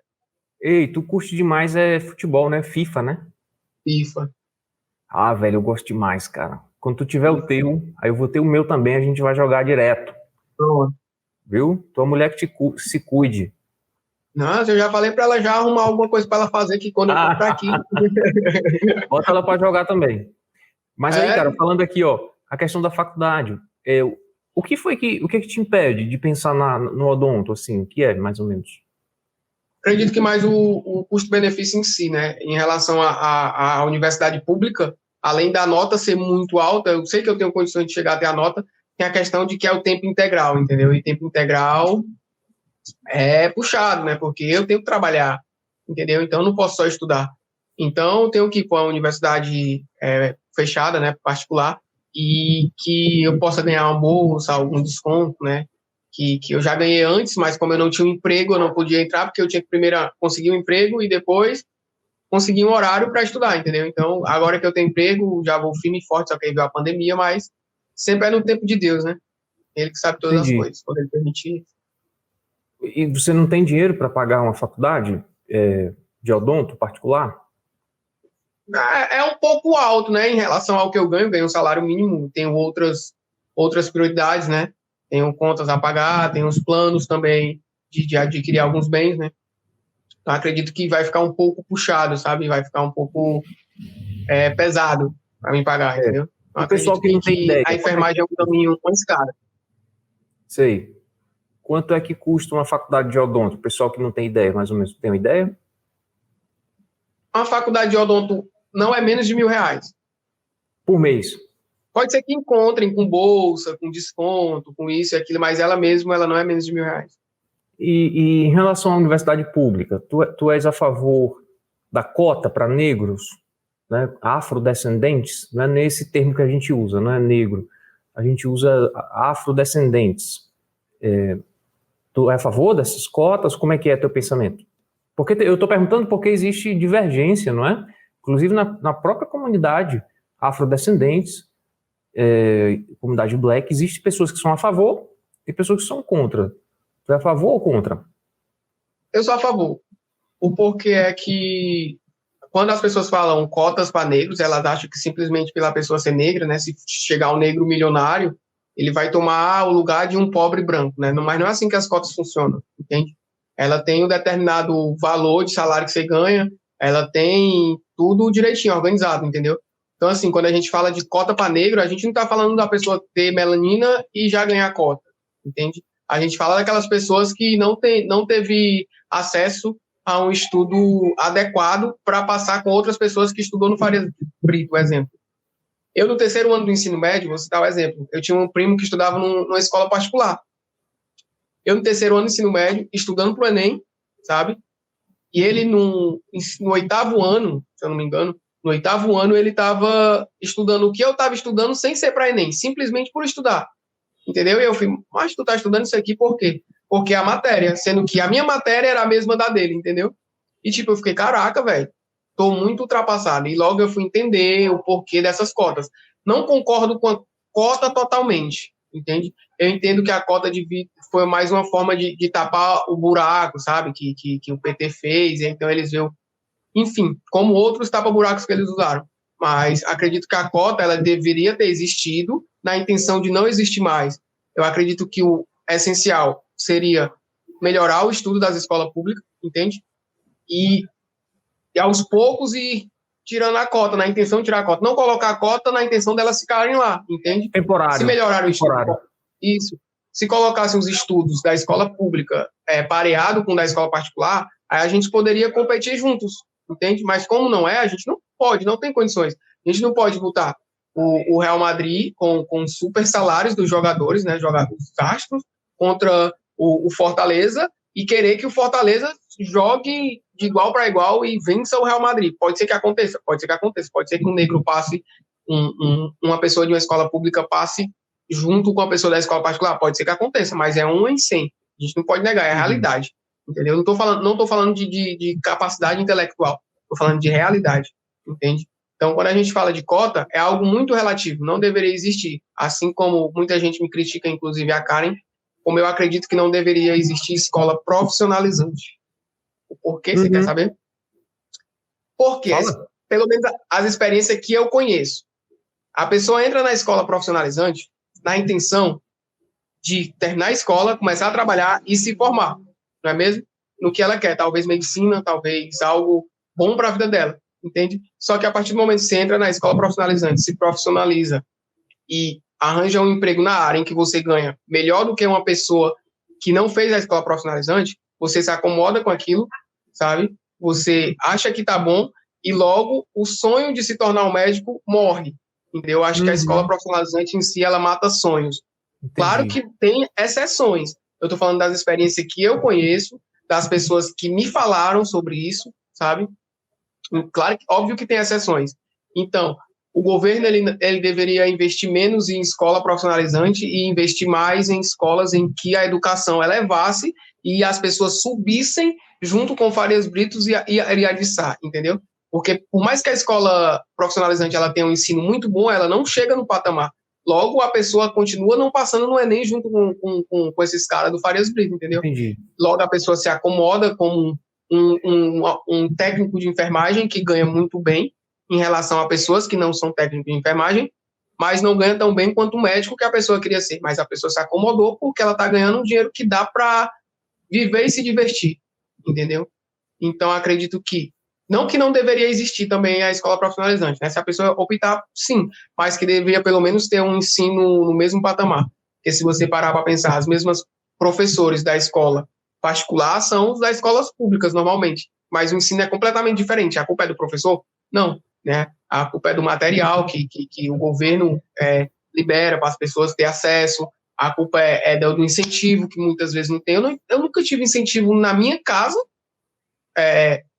Ei, tu curte demais futebol, né? FIFA, né? FIFA. Velho, eu gosto demais, cara. Quando tu tiver o teu, aí eu vou ter o meu também, a gente vai jogar direto. Pronto. Viu? Tua mulher que se cuide. Não, eu já falei pra ela já arrumar alguma coisa pra ela fazer que quando eu for pra aqui. Bota ela pra jogar também. Mas aí, cara, falando aqui, a questão da faculdade. O que te impede de pensar no odonto, assim? O que é, mais ou menos? Acredito que mais o custo-benefício em si, né? Em relação à universidade pública, além da nota ser muito alta, eu sei que eu tenho condições de chegar até a nota, tem a questão de que é o tempo integral, entendeu? E tempo integral é puxado, né? Porque eu tenho que trabalhar, entendeu? Então eu não posso só estudar. Então, eu tenho que ir para uma universidade fechada, né, particular, e que eu possa ganhar uma bolsa, algum desconto, né, que eu já ganhei antes, mas como eu não tinha um emprego, eu não podia entrar, porque eu tinha que primeiro conseguir um emprego e depois conseguir um horário para estudar, entendeu? Então, agora que eu tenho emprego, já vou firme e forte, só que aí veio a pandemia, mas sempre é no tempo de Deus, né? Ele que sabe todas as Entendi. coisas, quando ele permitir. E você não tem dinheiro para pagar uma faculdade de odonto particular? É um pouco alto, né, em relação ao que eu ganho um salário mínimo, tenho outras prioridades, né? Tenho contas a pagar, tenho os planos também de adquirir alguns bens, né? Então, acredito que vai ficar um pouco puxado, sabe? Vai ficar um pouco pesado para mim pagar, É. entendeu? Então, O pessoal acredito que não tem que ideia, a enfermagem é um caminho mais caro. sei. Quanto é que custa uma faculdade de odonto? O pessoal que não tem ideia, mais ou menos, tem uma ideia? Uma faculdade de odonto não é menos de R$ 1.000. Por mês. Pode ser que encontrem com bolsa, com desconto, com isso e aquilo, mas ela mesma ela não é menos de R$ 1.000. E em relação à universidade pública, tu és a favor da cota para negros, né, afrodescendentes? Não é nesse termo que a gente usa, não é negro. A gente usa afrodescendentes. Tu é a favor dessas cotas? Como é que é teu pensamento? Porque eu estou perguntando porque existe divergência, não é? Inclusive na própria comunidade afrodescendentes, comunidade black, existem pessoas que são a favor e pessoas que são contra. Tu é a favor ou contra? Eu sou a favor. O porquê é que quando as pessoas falam cotas para negros, elas acham que simplesmente pela pessoa ser negra, né, se chegar um negro milionário, ele vai tomar o lugar de um pobre branco, né? Mas não é assim que as cotas funcionam, entende? Ela tem um determinado valor de salário que você ganha, ela tem tudo direitinho, organizado, entendeu? Então, assim, quando a gente fala de cota para negro, a gente não está falando da pessoa ter melanina e já ganhar cota, entende? A gente fala daquelas pessoas que não teve acesso a um estudo adequado para passar com outras pessoas que estudou no Farias Brito, por exemplo. Eu, no terceiro ano do ensino médio, vou citar o exemplo, eu tinha um primo que estudava numa escola particular. Eu, no terceiro ano do ensino médio, estudando para o Enem, sabe? E ele, no oitavo ano, se eu não me engano, no oitavo ano, ele estava estudando o que eu estava estudando sem ser para Enem, simplesmente por estudar. Entendeu? E eu fui, mas tu tá estudando isso aqui por quê? Porque a matéria, sendo que a minha matéria era a mesma da dele, entendeu? E tipo, eu fiquei, caraca, velho, tô muito ultrapassado. E logo eu fui entender o porquê dessas cotas. Não concordo com a cota totalmente, entende? Eu entendo que a cota de foi mais uma forma de tapar o buraco, sabe? Que o PT fez, então eles viram, enfim, como outros tapa-buracos que eles usaram. Mas acredito que a cota ela deveria ter existido na intenção de não existir mais. Eu acredito que o essencial seria melhorar o estudo das escolas públicas, entende? E aos poucos ir tirando a cota, na intenção de tirar a cota. Não colocar a cota na intenção delas ficarem lá, entende? Temporário. Se melhorar o estudo. Temporário. Isso. Se colocassem os estudos da escola pública pareado com o da escola particular, aí a gente poderia competir juntos, entende? Mas como não é, a gente não pode, não tem condições. A gente não pode botar o Real Madrid com super salários dos jogadores, né, jogadores astros, contra o Fortaleza e querer que o Fortaleza jogue de igual para igual e vença o Real Madrid. Pode ser que aconteça, pode ser que aconteça, pode ser que um negro passe, uma pessoa de uma escola pública passe junto com a pessoa da escola particular, pode ser que aconteça, mas é 1 em 100. A gente não pode negar, é a realidade. Entendeu? Não estou falando de capacidade intelectual, estou falando de realidade, entende? Então, quando a gente fala de cota, é algo muito relativo, não deveria existir. Assim como muita gente me critica, inclusive a Karen, como eu acredito que não deveria existir escola profissionalizante. O porquê, você quer saber? Porque, pelo menos as experiências que eu conheço, a pessoa entra na escola profissionalizante na intenção de terminar a escola, começar a trabalhar e se formar, não é mesmo? No que ela quer, talvez medicina, talvez algo bom para a vida dela, entende? Só que a partir do momento que você entra na escola profissionalizante, se profissionaliza e arranja um emprego na área em que você ganha melhor do que uma pessoa que não fez a escola profissionalizante, você se acomoda com aquilo, sabe? Você acha que tá bom e logo o sonho de se tornar um médico morre, entendeu? Eu acho que a escola profissionalizante em si, ela mata sonhos. Entendi. Claro que tem exceções. Eu tô falando das experiências que eu conheço, das pessoas que me falaram sobre isso, sabe? Claro que, óbvio que tem exceções. Então, o governo ele deveria investir menos em escola profissionalizante e investir mais em escolas em que a educação elevasse e as pessoas subissem junto com Farias Britos e a de Sá, entendeu? Porque por mais que a escola profissionalizante ela tenha um ensino muito bom, ela não chega no patamar. Logo, a pessoa continua não passando no Enem junto com esses caras do Farias Brito, entendeu? Entendi. Logo, a pessoa se acomoda como um técnico de enfermagem que ganha muito bem em relação a pessoas que não são técnicos de enfermagem, mas não ganha tão bem quanto o médico que a pessoa queria ser. Mas a pessoa se acomodou porque ela está ganhando um dinheiro que dá para viver e se divertir, entendeu? Então, acredito que não deveria existir também a escola profissionalizante, né? Se a pessoa optar, sim, mas que deveria pelo menos ter um ensino no mesmo patamar. Porque se você parar para pensar, as mesmas professores da escola particular são os das escolas públicas, normalmente. Mas o ensino é completamente diferente. A culpa é do professor? Não, né? A culpa é do material que o governo libera para as pessoas ter acesso. A culpa é do incentivo, que muitas vezes não tem. Eu nunca tive incentivo na minha casa,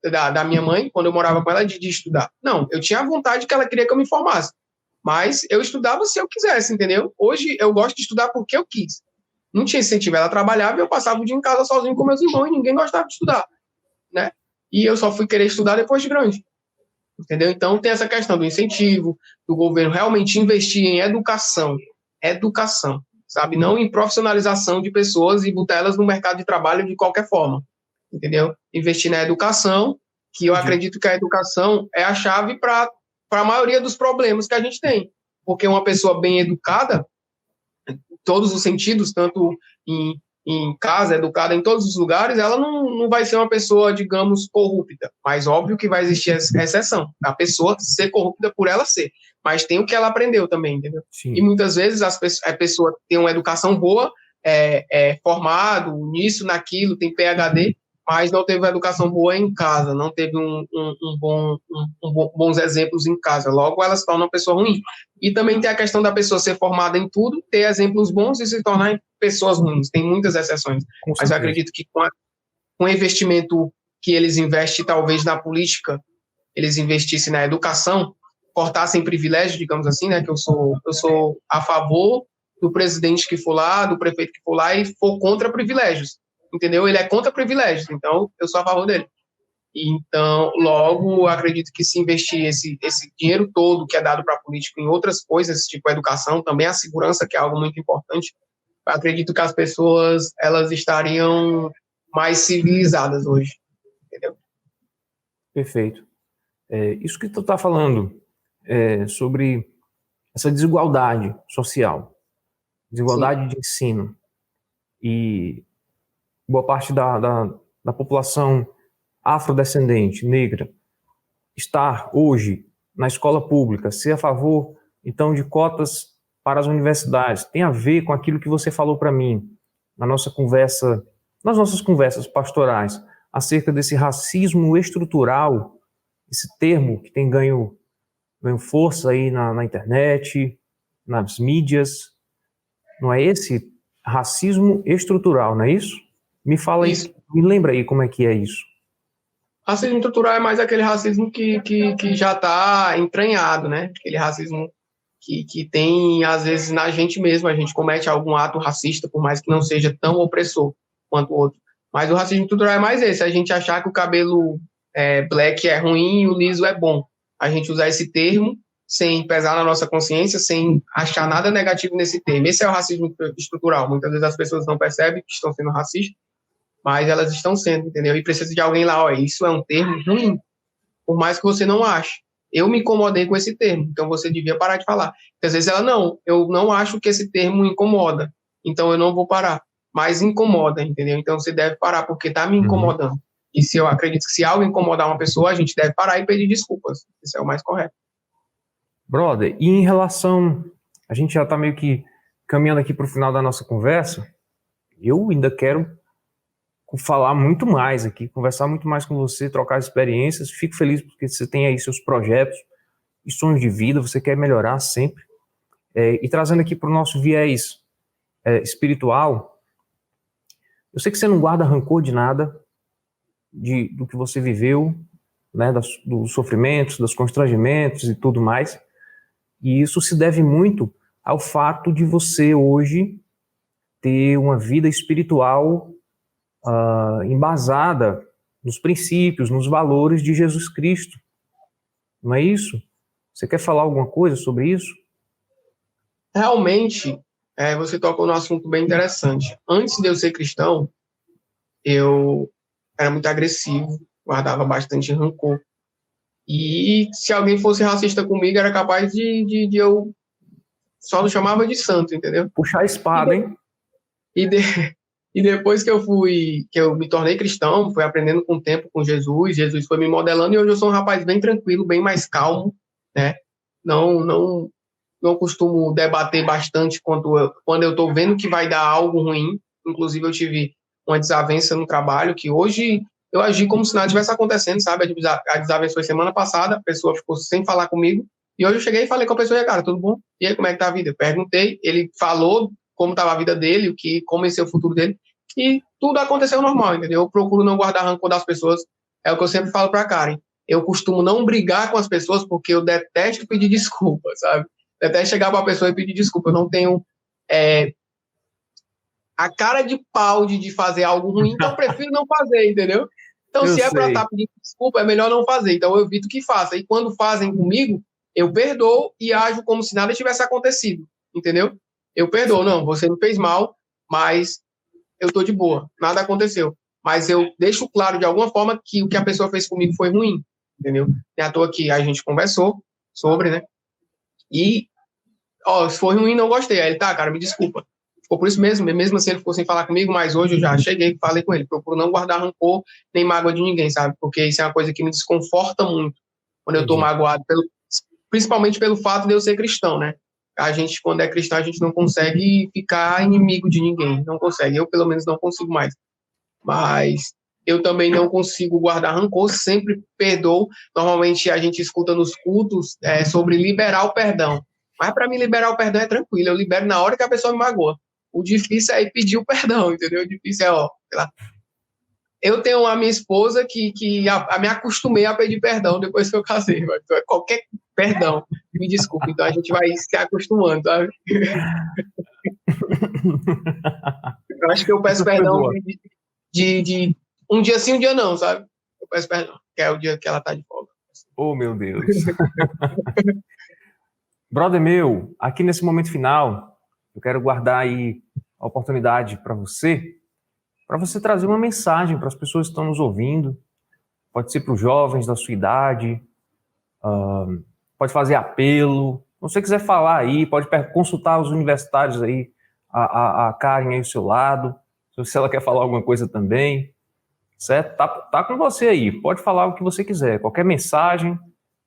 da minha mãe, quando eu morava com ela, de estudar. Não, eu tinha a vontade que ela queria que eu me formasse. Mas eu estudava se eu quisesse, entendeu? Hoje eu gosto de estudar porque eu quis. Não tinha incentivo. Ela trabalhava e eu passava o dia em casa sozinho com meus irmãos e ninguém gostava de estudar, né? E eu só fui querer estudar depois de grande, entendeu? Então tem essa questão do incentivo, do governo realmente investir em educação, sabe? Não em profissionalização de pessoas e botar elas no mercado de trabalho de qualquer forma, entendeu? Investir na educação, que eu acredito que a educação é a chave para a maioria dos problemas que a gente tem. Porque uma pessoa bem educada, em todos os sentidos, tanto em casa, educada em todos os lugares, ela não vai ser uma pessoa, digamos, corrupta. Mas óbvio que vai existir essa exceção, a pessoa ser corrupta por ela ser. Mas tem o que ela aprendeu também, entendeu? Sim. E muitas vezes a pessoa tem uma educação boa, formado nisso, naquilo, tem PhD, mas não teve uma educação boa em casa, não teve bons exemplos em casa. Logo, ela se torna uma pessoa ruim. E também tem a questão da pessoa ser formada em tudo, ter exemplos bons e se tornar pessoas ruins. Tem muitas exceções. Mas eu acredito que com o investimento que eles investem, talvez, na política, eles investissem na educação, cortassem privilégios, digamos assim, né? Que eu sou a favor do presidente que for lá, do prefeito que for lá e for contra privilégios. Entendeu? Ele é contra privilégios, então eu sou a favor dele. Então, logo, acredito que se investir esse dinheiro todo que é dado para político em outras coisas, tipo a educação, também a segurança, que é algo muito importante, acredito que as pessoas elas estariam mais civilizadas hoje, entendeu? Perfeito. Isso que tu está falando sobre essa desigualdade social, desigualdade Sim. de ensino, e boa parte da população afrodescendente, negra, estar hoje na escola pública, ser a favor, então, de cotas para as universidades, tem a ver com aquilo que você falou para mim nas nossas conversas pastorais, acerca desse racismo estrutural, esse termo que tem ganho força aí na internet, nas mídias. Não é esse racismo estrutural, não é isso? Me fala isso. Me lembra aí como é que é isso. Racismo estrutural é mais aquele racismo que já está entranhado, né? Aquele racismo que tem, às vezes, na gente mesmo. A gente comete algum ato racista, por mais que não seja tão opressor quanto o outro. Mas o racismo estrutural é mais esse, a gente achar que o cabelo black é ruim e o liso é bom. A gente usar esse termo sem pesar na nossa consciência, sem achar nada negativo nesse termo. Esse é o racismo estrutural. Muitas vezes as pessoas não percebem que estão sendo racistas, mas elas estão sendo, entendeu? E precisa de alguém lá, isso é um termo ruim, por mais que você não ache. Eu me incomodei com esse termo, então você devia parar de falar. Porque às vezes eu não acho que esse termo incomoda, então eu não vou parar. Mas incomoda, entendeu? Então você deve parar, porque está me incomodando. E se eu acredito que se algo incomodar uma pessoa, a gente deve parar e pedir desculpas. Isso é o mais correto. Brother, e em relação... A gente já está meio que caminhando aqui para o final da nossa conversa. Eu ainda quero falar muito mais aqui, conversar muito mais com você, trocar experiências. Fico feliz porque você tem aí seus projetos e sonhos de vida, você quer melhorar sempre. E trazendo aqui para o nosso viés espiritual, eu sei que você não guarda rancor de nada, do que você viveu né, dos sofrimentos, dos constrangimentos e tudo mais. E isso se deve muito ao fato de você hoje ter uma vida espiritual embasada nos princípios, nos valores de Jesus Cristo. Não é isso? Você quer falar alguma coisa sobre isso? Realmente, você tocou num assunto bem interessante. Antes de eu ser cristão, eu era muito agressivo, guardava bastante rancor. E se alguém fosse racista comigo, era capaz de eu só não chamava de santo, entendeu? Puxar a espada, hein? E, de, e depois que eu me tornei cristão, fui aprendendo com o tempo com Jesus, Jesus foi me modelando e hoje eu sou um rapaz bem tranquilo, bem mais calmo, né? Não costumo debater bastante quando eu estou vendo que vai dar algo ruim. Inclusive, eu tive uma desavença no trabalho que hoje eu agi como se nada tivesse acontecendo, sabe? A desavença foi semana passada, a pessoa ficou sem falar comigo, e hoje eu cheguei e falei com a pessoa, cara, tudo bom? E aí, como é que tá a vida? Eu perguntei, ele falou como estava a vida dele, como ia ser o futuro dele, e tudo aconteceu normal, entendeu? Eu procuro não guardar rancor das pessoas, é o que eu sempre falo pra Karen. Eu costumo não brigar com as pessoas porque eu detesto pedir desculpa, sabe? Até chegar para a pessoa e pedir desculpa. Eu não tenho a cara de pau de fazer algo ruim, então eu prefiro não fazer, entendeu? Então, se é para estar pedindo desculpa, é melhor não fazer. Então, eu evito que faça. E quando fazem comigo, eu perdoo e ajo como se nada tivesse acontecido, entendeu? Eu perdoo. Não, você me fez mal, mas eu tô de boa. Nada aconteceu. Mas eu deixo claro, de alguma forma, que o que a pessoa fez comigo foi ruim, entendeu? É à toa que a gente conversou sobre, né? E se for ruim, não gostei. Aí ele, tá, cara, me desculpa. Ficou por isso mesmo assim ele ficou sem falar comigo, mas hoje eu já cheguei e falei com ele. Procuro não guardar rancor nem mágoa de ninguém, sabe? Porque isso é uma coisa que me desconforta muito quando eu tô magoado, principalmente pelo fato de eu ser cristão, né? A gente, quando é cristão, a gente não consegue ficar inimigo de ninguém. Não consegue. Eu, pelo menos, não consigo mais. Mas eu também não consigo guardar rancor, sempre perdoo. Normalmente a gente escuta nos cultos sobre liberar o perdão. Mas para mim liberar o perdão é tranquilo, eu libero na hora que a pessoa me magoa. O difícil é pedir o perdão, entendeu? O difícil sei lá. Eu tenho a minha esposa que me acostumei a pedir perdão depois que eu casei. Mas qualquer perdão, me desculpe. Então a gente vai se acostumando, sabe? Eu acho que eu peço perdão de um dia sim, um dia não, sabe? Eu peço perdão, que é o dia que ela tá de folga. Oh, meu Deus. Brother meu, aqui nesse momento final, eu quero guardar aí a oportunidade para você trazer uma mensagem para as pessoas que estão nos ouvindo. Pode ser para os jovens da sua idade, pode fazer apelo. Se você quiser falar aí, pode consultar os universitários aí, a Karen aí do seu lado, se ela quer falar alguma coisa também, certo? Tá com você aí, pode falar o que você quiser, qualquer mensagem,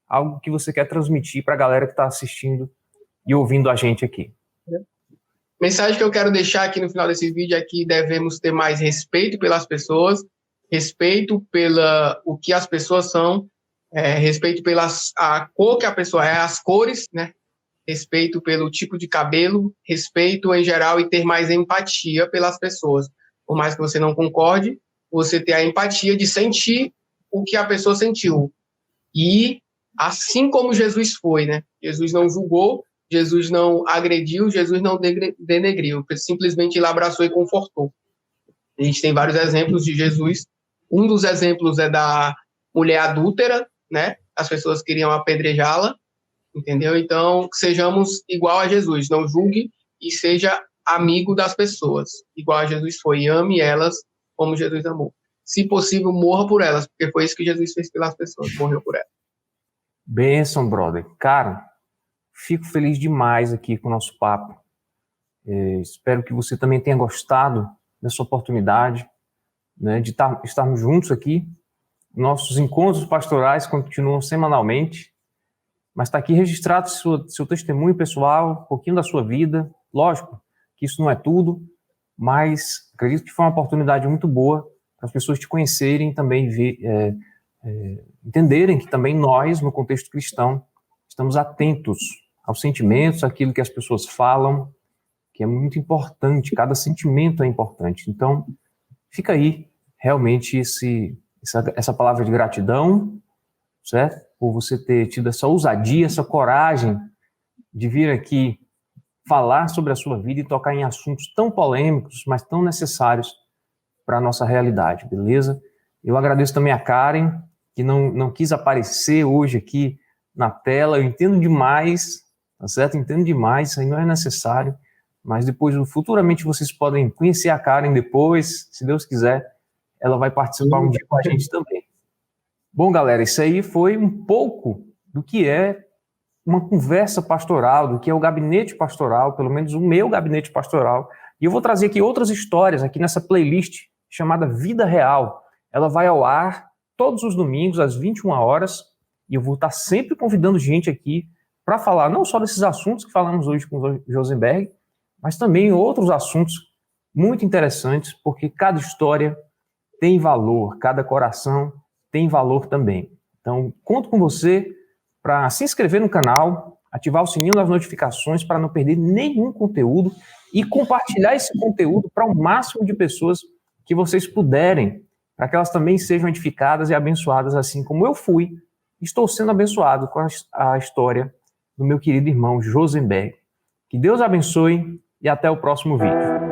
algo que você quer transmitir para a galera que está assistindo e ouvindo a gente aqui. Mensagem que eu quero deixar aqui no final desse vídeo é que devemos ter mais respeito pelas pessoas, respeito pela o que as pessoas são, respeito pela a cor que a pessoa é, as cores, né? Respeito pelo tipo de cabelo, respeito em geral e ter mais empatia pelas pessoas. Por mais que você não concorde, você ter a empatia de sentir o que a pessoa sentiu. E assim como Jesus foi, né? Jesus não julgou, Jesus não agrediu, Jesus não denegriu, simplesmente ele abraçou e confortou. A gente tem vários exemplos de Jesus. Um dos exemplos é da mulher adúltera, né? As pessoas queriam apedrejá-la, entendeu? Então, sejamos igual a Jesus, não julgue e seja amigo das pessoas, igual a Jesus foi, e ame elas como Jesus amou. Se possível, morra por elas, porque foi isso que Jesus fez pelas pessoas, morreu por elas. Benção, brother. Cara, fico feliz demais aqui com o nosso papo. Espero que você também tenha gostado dessa oportunidade, né, de estarmos juntos aqui. Nossos encontros pastorais continuam semanalmente, mas está aqui registrado seu testemunho pessoal, um pouquinho da sua vida. Lógico que isso não é tudo, mas acredito que foi uma oportunidade muito boa para as pessoas te conhecerem, também entenderem que também nós, no contexto cristão, estamos atentos aos sentimentos, àquilo que as pessoas falam, que é muito importante, cada sentimento é importante. Então, fica aí realmente essa palavra de gratidão certo? Por você ter tido essa ousadia, essa coragem de vir aqui falar sobre a sua vida e tocar em assuntos tão polêmicos, mas tão necessários para a nossa realidade, beleza? Eu agradeço também a Karen, que não quis aparecer hoje aqui na tela. Eu entendo demais, tá certo? Entendo demais, isso aí não é necessário, mas depois, futuramente, vocês podem conhecer a Karen depois, se Deus quiser, ela vai participar um dia com a gente também. Bom, galera, isso aí foi um pouco do que é uma conversa pastoral, do que é o gabinete pastoral, pelo menos o meu gabinete pastoral. E eu vou trazer aqui outras histórias aqui nessa playlist chamada Vida Real. Ela vai ao ar todos os domingos às 21 horas e eu vou estar sempre convidando gente aqui para falar não só desses assuntos que falamos hoje com o Josenberg, mas também outros assuntos muito interessantes, porque cada história tem valor, cada coração tem valor também. Então, conto com você para se inscrever no canal, ativar o sininho das notificações para não perder nenhum conteúdo e compartilhar esse conteúdo para o máximo de pessoas que vocês puderem, para que elas também sejam edificadas e abençoadas, assim como eu fui. Estou sendo abençoado com a história do meu querido irmão Josenberg. Que Deus abençoe e até o próximo vídeo.